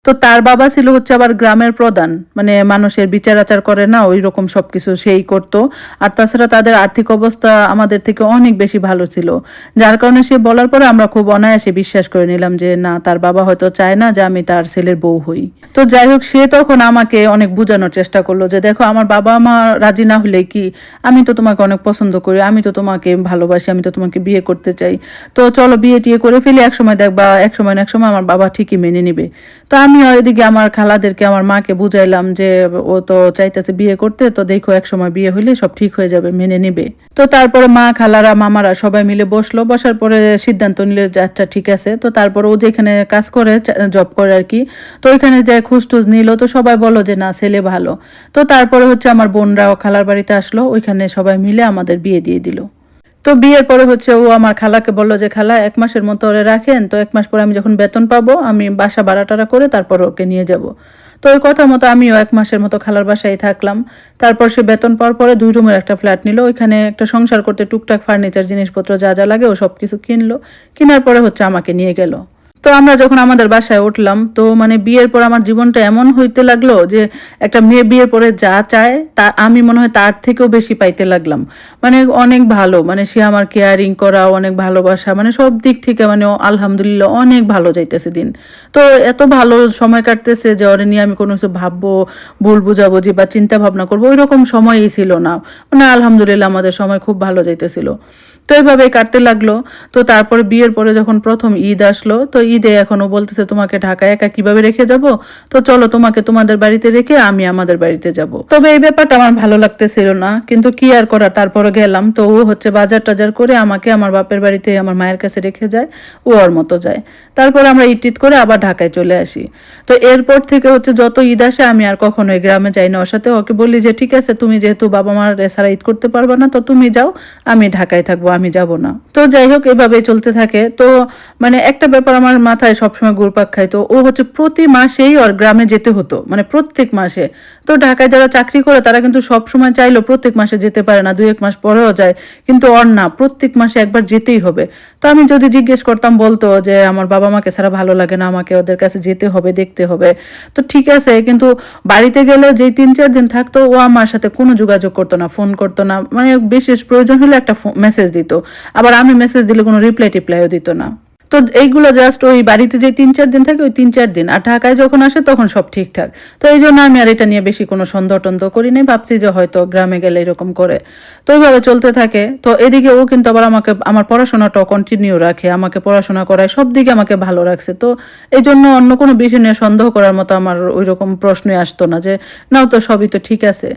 তো তার বাবা ছিল হচ্ছে আবার গ্রামের প্রধান, মানে মানুষের বিচার আচার করে না ওই রকম সবকিছু সেই করতো। আর তাছাড়া তাদের আর্থিক অবস্থা আমাদের থেকে অনেক বেশি ভালো ছিল, যার কারণে সে বলার পরে আমরা খুব অনায়াসে বিশ্বাস করে নিলাম যে না, তার বাবা হয়তো চায় না যে আমি তার ছেলের বউ হই। তো যাই হোক, সে তখন আমাকে অনেক বোঝানোর চেষ্টা করলো যে দেখো, আমার বাবা মা রাজি না হলে কি, আমি তো তোমাকে অনেক পছন্দ করি, আমি তো তোমাকে ভালোবাসি, আমি তো তোমাকে বিয়ে করতে চাই, তো চলো বিয়ে টিয়ে করে ফেলি, একসময় দেখবা একসময় না একসময় আমার বাবা ঠিকই মেনে নিবে। তো আমি এদিকে আমার খালাদেরকে, আমার মাকে বুঝাইলাম যে ও তো চাইতেছে বিয়ে করতে, তো দেখো একসময় বিয়ে হইলে সব ঠিক হয়ে যাবে, মেনে নিবে। তো তারপরে মা, খালারা, মামারা সবাই মিলে বসলো, বসার পরে সিদ্ধান্ত নিলে যে আচ্ছা ঠিক আছে। তো তারপর ও যেখানে কাজ করে, জব করে আর কি, তো ওইখানে যায় খোঁজ টোজ নিল, তো সবাই বললো যে না, ছেলে ভালো। তো তারপরে হচ্ছে আমার বোনরাও খালার বাড়িতে আসলো, ওইখানে সবাই মিলে আমাদের বিয়ে দিয়ে দিল। তো বিয়ের পরে হচ্ছে ও আমার খালাকে বললো যে খালা 1 মাসের মতো ওরে রাখেন, তো 1 মাস পরে আমি যখন বেতন পাবো আমি বাসা ভাড়া টাড়া করে তারপর ওকে নিয়ে যাব। তো ওই কথা মতো আমিও 1 মাসের মতো খালার বাসায় থাকলাম। তারপর সে বেতন পাওয়ার পরে 2 রুমের একটা ফ্ল্যাট নিল, ওইখানে একটা সংসার করতে টুকটাক ফার্নিচার জিনিসপত্র যা যা লাগে ও সব কিছু কিনলো। কেনার পরে হচ্ছে আমাকে নিয়ে গেল। তো আমরা যখন আমাদের বাসায় উঠলাম, তো মানে বিয়ের পর আমার জীবনটা এমন হইতে লাগলো যে একটা মেয়ে বিয়ের পরে যা চায় তা আমি মনে হয় তার থেকেও বেশি পাইতে লাগলাম। মানে অনেক ভালো, মানে সে আমার কেয়ারিং করা, অনেক ভালোবাসা, মানে সব দিক থেকে মানে আলহামদুলিল্লাহ অনেক ভালো যাইতেছে দিন। তো এত ভালো সময় কাটতেছে যে ওরে নিয়ে আমি কোনো কিছু ভাববো, ভুল বুঝাবুঝি বা চিন্তা ভাবনা করবো ওই রকম সময়ই ছিল না। মানে আলহামদুলিল্লাহ আমাদের সময় খুব ভালো যাইতেছিল। তো এইভাবে কাটতে লাগলো। তো তারপরে বিয়ের পরে যখন প্রথম ঈদ আসলো, তো ঈদে এখনো বলতেছে তোমাকে ঢাকায় একা কিভাবে রেখে যাব, তো চলো তোমাকে তোমাদের বাড়িতে রেখে আমি আমাদের বাড়িতে যাব। তবে এই ব্যাপারটা আমার ভালো লাগতেছিল না, কিন্তু কি আর করার, তারপরে গেলাম। তো ও হচ্ছে বাজার টাজার করে আমাকে আমার বাপের বাড়িতে আমার মায়ের কাছে রেখে যায়, ও ওর মতো যায়। তারপর আমরা ঈদ টিদ করে আবার ঢাকায় চলে আসি। তো এরপর থেকে হচ্ছে যত ঈদ আসে আমি আর কখনো গ্রামে যাই না। ওর সাথে ওকে বলি যে ঠিক আছে, তুমি যেহেতু বাবা মার ছাড়া ঈদ করতে পারবে না, তো তুমি যাও, আমি ঢাকায় থাকবো, আমি যাব না। তো যাই হোক, এভাবে চলতে থাকে। তো মানে একটা ব্যাপার আমার মাথায় সবসময় ঘুরপাক খায়, তো ও হচ্ছে প্রতি মাসেই ওর গ্রামে যেতে হতো, মানে প্রত্যেক মাসে। তো ঢাকায় যারা চাকরি করে তারা কিন্তু সব সময় চাইলেও প্রত্যেক মাসে যেতে পারে না, 2-1 মাস পরেও যায়, কিন্তু ওর না, প্রত্যেক মাসে একবার যেতেই হবে। তো আমি যদি জিজ্ঞেস করতাম বলতো যে আমার বাবা মাকে ছাড়া ভালো লাগে না, আমাকে ওদের কাছে যেতে হবে, দেখতে হবে। তো ঠিক আছে, কিন্তু বাড়িতে গেলে যেই 3-4 দিন থাকতো ও আমার সাথে কোনো যোগাযোগ করতো না, ফোন করতো না, মানে বিশেষ প্রয়োজন হলে একটা মেসেজ দিত। আবার আমি মেসেজ দিলে কোনো রিপ্লাই টিপ্লাইও দিত না। তো এইগুলো জাস্ট ওই বাড়িতে যে 3-4 দিন থাকে ওই 3-4 দিন, আর ঢাকায় যখন আসে তখন সব ঠিকঠাক। তো এই জন্য আমি আর এটা নিয়ে বেশি কোনো সন্দেহ টন্দেহ করি নাই, ভাবছি যে হয়তো গ্রামে গেলে এরকম করে। তো এইভাবে চলতে থাকে। তো এদিকে ও কিন্তু আবার আমাকে আমার পড়াশোনাটাও কন্টিনিউ রাখে, আমাকে পড়াশোনা করায়, সব দিকে আমাকে ভালো রাখছে। তো এই জন্য অন্য কোনো বিষয় নিয়ে সন্দেহ করার মতো আমার ওই রকম প্রশ্নই আসতো না যে নাও তো সবই তো ঠিক আছে।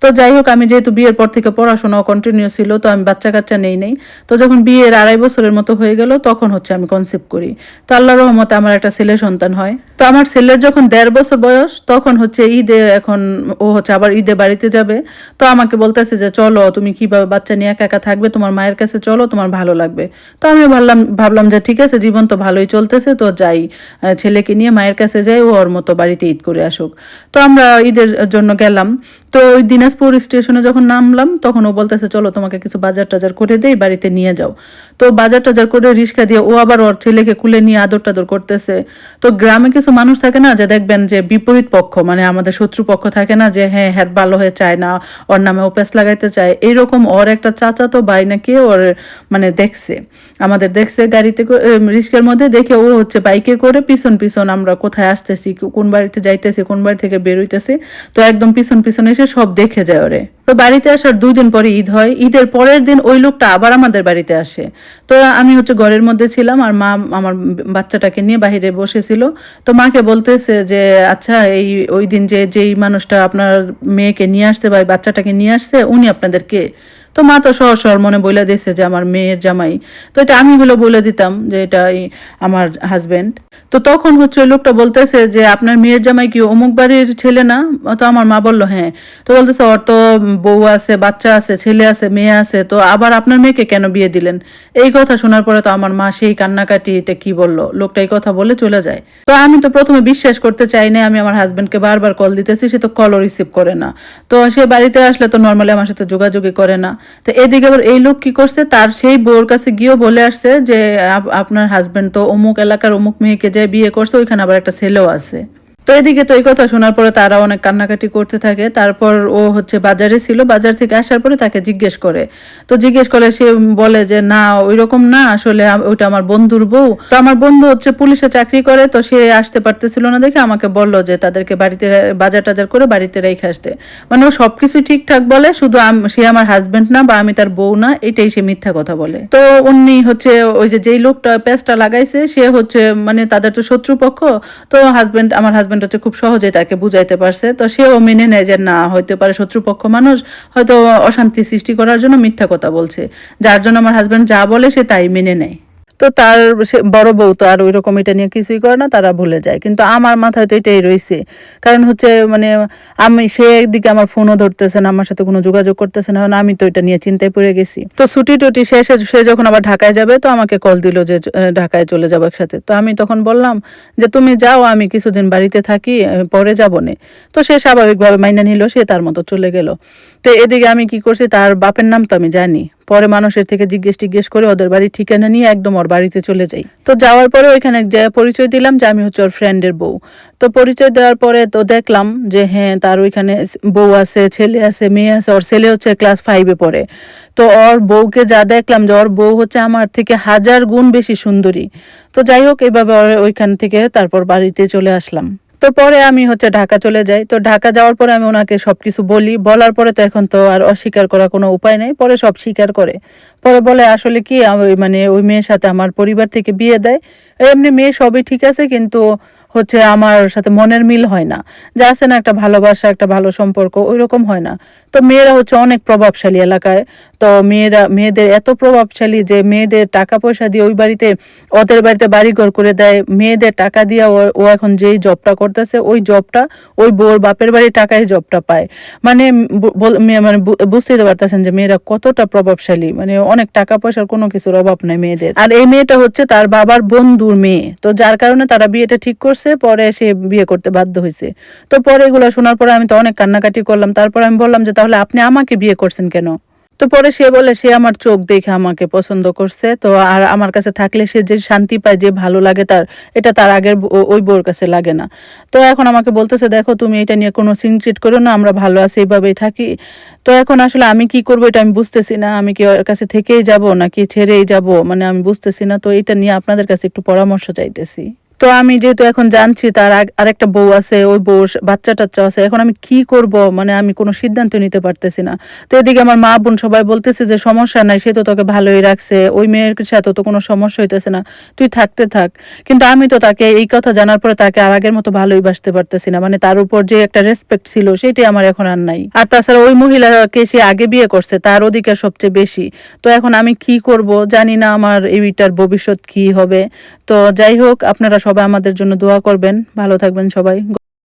তো যাই হোক, আমি যেহেতু বিয়ের পর থেকে পড়াশোনাও কন্টিনিউ ছিল, তো আমি বাচ্চা কাচ্চা নেই। তো যখন বিয়ের 2.5 বছরের মতো হয়ে গেল তখন হচ্ছে আমি কনসেপ্ট করি। তো আল্লাহর রহমতে আমার একটা ছেলে সন্তান হয়। তো আমার ছেলের যখন 1.5 বছর বয়স, তখন হচ্ছে ঈদে, এখন ও হচ্ছে আবার ঈদে বাড়িতে যাবে। তো আমাকে বলতেছে যে চলো, তুমি কিভাবে বাচ্চা নিয়ে একা একা থাকবে, তোমার মায়ের কাছে চলো, তোমার ভালো লাগবে। তো আমি ভাবলাম যে ঠিক আছে, জীবন তো ভালোই চলতেছে, তো যাই, ছেলেকে নিয়ে মায়ের কাছে যাই, ও ওর মতো বাড়িতে ঈদ করে আসুক। তো আমরা ঈদের জন্য গেলাম। তো ওই দিনাজপুর স্টেশনে যখন নামলাম তখন ও বলতেছে চলো তোমাকে কিছু বাজার টাজার করে দেই, বাড়িতে নিয়ে যাও। তো বাজার টাজার করে রিক্সা দিয়ে ও আবার ওর ছেলেকে কুলে নিয়ে আদর টাদর করতেছে। তো গ্রামে কিছু মানুষ থাকে না যে দেখবেন যে বিপরীত পক্ষ, মানে আমাদের শত্রু পক্ষ থাকে না, যে হ্যাঁ হ্যাঁ ভালো হয়ে চায় না, ওর নামে ও পেস লাগাইতে চায়, এইরকম ওর একটা চাচাতো ভাই নাকি ওর মানে দেখছে, আমাদের দেখছে গাড়িতে রিক্সার মধ্যে, দেখে ও হচ্ছে বাইকে করে পিছন পিছন আমরা কোথায় আসতেছি, কোন বাড়িতে যাইতেছি, কোন বাড়ি থেকে বের হইতেছি, তো একদম পিছন পিছন এসে সব দেখে যায় ওরে। তো বাড়িতে আসার 2 দিন পরে ঈদ হয়। ঈদের পরের দিন ওই লোকটা আবার আমাদের বাড়িতে আসে। তো আমি হচ্ছে ঘরের মধ্যে ছিলাম, আর মা আমার বাচ্চাটাকে নিয়ে বাইরে বসেছিল। তো মাকে বলতেছে যে আচ্ছা, ওই দিন যেই মানুষটা আপনার মেয়েকে নিয়ে আসছে বা বাচ্চাটাকে নিয়ে আসছে, উনি আপনাদের কে? তো মা তো সহজ মনে বলে দিয়েছে যে আমার মেয়ের জামাই। তো এটা আমি বলে দিতাম যে এটা আমার হাজবেন্ড। তো তখন হচ্ছে ওই লোকটা বলতেছে যে আপনার মেয়ের জামাই কি অমুক বাড়ির ছেলে না? তো আমার মা বললো হ্যাঁ। তো বলতেছে ওর তো বউ আছে, বাচ্চা আছে, ছেলে আছে, মেয়ে আছে, তো আবার আপনার মেয়েকে কেন বিয়ে দিলেন? এই কথা শোনার পরে তো আমার মা সেই কান্নাকাটি, এটা কি বললো, লোকটা এই কথা বলে চলে যায়। তো আমি তো প্রথমে বিশ্বাস করতে চাই না, আমি আমার হাজবেন্ডকে বারবার কল দিতেছি, সে তো কলও রিসিভ করে না। তো সে বাড়িতে আসলে তো নর্মালি আমার সাথে যোগাযোগই করে না। তো এদিকে আবার এই লোক কি করছে, তার সেই বউর কাছে গিয়েও বলে আসছে যে আপনার হাজবেন্ড তো অমুক এলাকার অমুক মেয়েকে যে বিয়ে করছে, ওইখানে আবার একটা ছেলেও আছে। তো তো এদিকে তো এই কথা শোনার পরে তারা অনেক কান্নাকাটি করতে থাকে। তারপর ও হচ্ছে বাজারে ছিল, বাজার থেকে আসার পরে তাকে জিজ্ঞেস করে। তো জিজ্ঞেস করলে সে বলে যে না ওইরকম না, আসলে ওইটা আমার বন্ধুর বউ। তো আমার বন্ধু হচ্ছে পুলিশে চাকরি করে, তো সে আসতে পারতেছিল না দেখে আমাকে বলল যে তাদেরকে বাড়িতে বাজার টাজার করে বাড়িতে রেখে আসতে। মানে ও সবকিছু ঠিকঠাক বলে, শুধু সে আমার হাজবেন্ড না বা আমি তার বউ না, এটাই সে মিথ্যা কথা বলে। তো উনি হচ্ছে ওই যে যেই লোকটা পেঁচটা লাগাইছে সে হচ্ছে মানে তাদের তো শত্রুপক্ষ। তো আমার হাজবেন্ড হচ্ছে খুব সহজেই তাকে বুঝাইতে পারছে। তো সেও মেনে নেয় যে না হইতে পারে শত্রুপক্ষ মানুষ, হয়তো অশান্তি সৃষ্টি করার জন্য মিথ্যা কথা বলছে, যার জন্য আমার হাজবেন্ড যা বলে সে তাই মেনে নেয়। তো তার বড় বউ তো আর ওইরকম এটা নিয়ে কিছুই করে না, তারা ভুলে যায়। কিন্তু আমার মাথায় তো এটাই রয়েছে, কারণ হচ্ছে মানে সে একদিকে আমার ফোনও ধরতেছে না, আমার সাথে কোনো যোগাযোগ করতেছে না, আমি তো এটা নিয়ে চিন্তায় পড়ে গেছি। তো ছুটি টুটি শেষে সে যখন আবার ঢাকায় যাবে তো আমাকে কল দিল যে ঢাকায় চলে যাবো একসাথে। তো আমি তখন বললাম যে তুমি যাও, আমি কিছুদিন বাড়িতে থাকি, পরে যাবো নে। তো সে স্বাভাবিকভাবে মাইনা নিল, সে তার মতো চলে গেল। তো এদিকে আমি কি করছি, তার বাপের নাম তো আমি জানি, পরে মানুষের থেকে জিজ্ঞেস করে ওদের বাড়ির ঠিকানা নিয়ে একদম ওর বাড়িতে চলে যাই। তো যাওয়ার পরে ওইখানে যে পরিচয় দিলাম যে আমি হচ্ছে ওর ফ্রেন্ডের বউ। তো পরিচয় দেওয়ার পরে তো দেখলাম যে হ্যাঁ তার ওইখানে বউ আছে, ছেলে আছে, মেয়ে আছে। ওর ছেলে হচ্ছে ক্লাস 5-এ পড়ে। তো ওর বউকে যা দেখলাম যে ওর বউ হচ্ছে আমার থেকে 1000 গুণ বেশি সুন্দরী। তো যাই হোক এইভাবে ওইখান থেকে তারপর বাড়িতে চলে আসলাম। তো পরে আমি হচ্ছে ঢাকা চলে যাই। তো ঢাকা যাওয়ার পরে আমি ওনাকে সবকিছু বলি, বলার পরে তো এখন তো আর অস্বীকার করার কোনো উপায় নেই, পরে সব স্বীকার করে। পরে বলে আসলে কি মানে ওই মেয়ের সাথে আমার পরিবার থেকে বিয়ে দেয়, এমনি মেয়ে সবই ঠিক আছে, কিন্তু হচ্ছে আমার সাথে মনের মিল হয় না, যা আছে না একটা ভালোবাসা, একটা ভালো সম্পর্ক, ওই রকম হয় না। তো মেয়েরা হচ্ছে অনেক প্রভাবশালী এলাকায়। তো মেয়েদের এত প্রভাবশালী যে মেয়েদের টাকা পয়সা দিয়ে ওই বাড়িতে, ওদের বাড়িতে বাড়িঘর করে দেয়, মেয়েদের টাকা দিয়ে ও এখন যেই জবটা করতেছে ওই জবটা ওই বউর বাপের বাড়ির টাকায় জবটা পায়। মানে মানে বুঝতেই তো পারতেছেন যে মেয়েরা কতটা প্রভাবশালী, মানে অনেক টাকা পয়সার কোনো কিছুর অভাব নাই মেয়েদের। আর এই মেয়েটা হচ্ছে তার বাবার বন্ধুর মেয়ে, তো যার কারণে তারা বিয়েটা ঠিক করছে, পরে সে বিয়ে করতে বাধ্য হয়েছে। তো পরে এগুলো শোনার পরে আমি তো অনেক কান্নাকাটি করলাম। তারপর আমি বললাম যে তাহলে আপনি আমাকে বিয়ে করছেন কেন? তো পরে সে বলে সে আমার চোখ দেখে আমাকে পছন্দ করছে, তো আর আমার কাছে থাকলে সে যে শান্তি পায়, যে ভালো লাগে তার, এটা তার আগের ওই বউর কাছে লাগে না। তো এখন আমাকে বলতেছে দেখো তুমি এটা নিয়ে কোনো সিনক্রেট করো না, আমরা ভালো আছি, এইভাবেই থাকি। তো এখন আসলে আমি কি করবো এটা আমি বুঝতেছি না, আমি কি ওর কাছে থেকেই যাব নাকি ছেড়েই যাব, মানে আমি বুঝতেছি না। তো এটা নিয়ে আপনাদের কাছে একটু পরামর্শ চাইতেছি। তো আমি যেহেতু এখন জানছি তার আরেকটা বউ আছে, ওই বউ বাচ্চা টাচ্চা আছে, এখন আমি কি করব, মানে আমি কোনো সিদ্ধান্ত নিতে পারতেছি না। তো এদিকে আমার মা বোন সবাই বলতেছে যে সমস্যা নাই, সে তো তোকে ভালোই রাখছে, ওই মেয়ের সাথে তো কোনো সমস্যা হইতেছে না, তুই থাকতে থাক। কিন্তু আমি তো তাকে এই কথা জানার পরে তাকে আর আগের মতো ভালোই বাসতে পারতেছি না, মানে তার উপর যে একটা রেসপেক্ট ছিল সেটাই আমার এখন আর নাই। আর তাছাড়া ওই মহিলাকে সে আগে বিয়ে করছে, তার অধিকার সবচেয়ে বেশি। তো এখন আমি কি করব জানি না, আমার এইটার ভবিষ্যৎ কি হবে। তো যাই হোক, আপনারা সবাই আমাদের জন্য দোয়া করবেন, ভালো থাকবেন সবাই।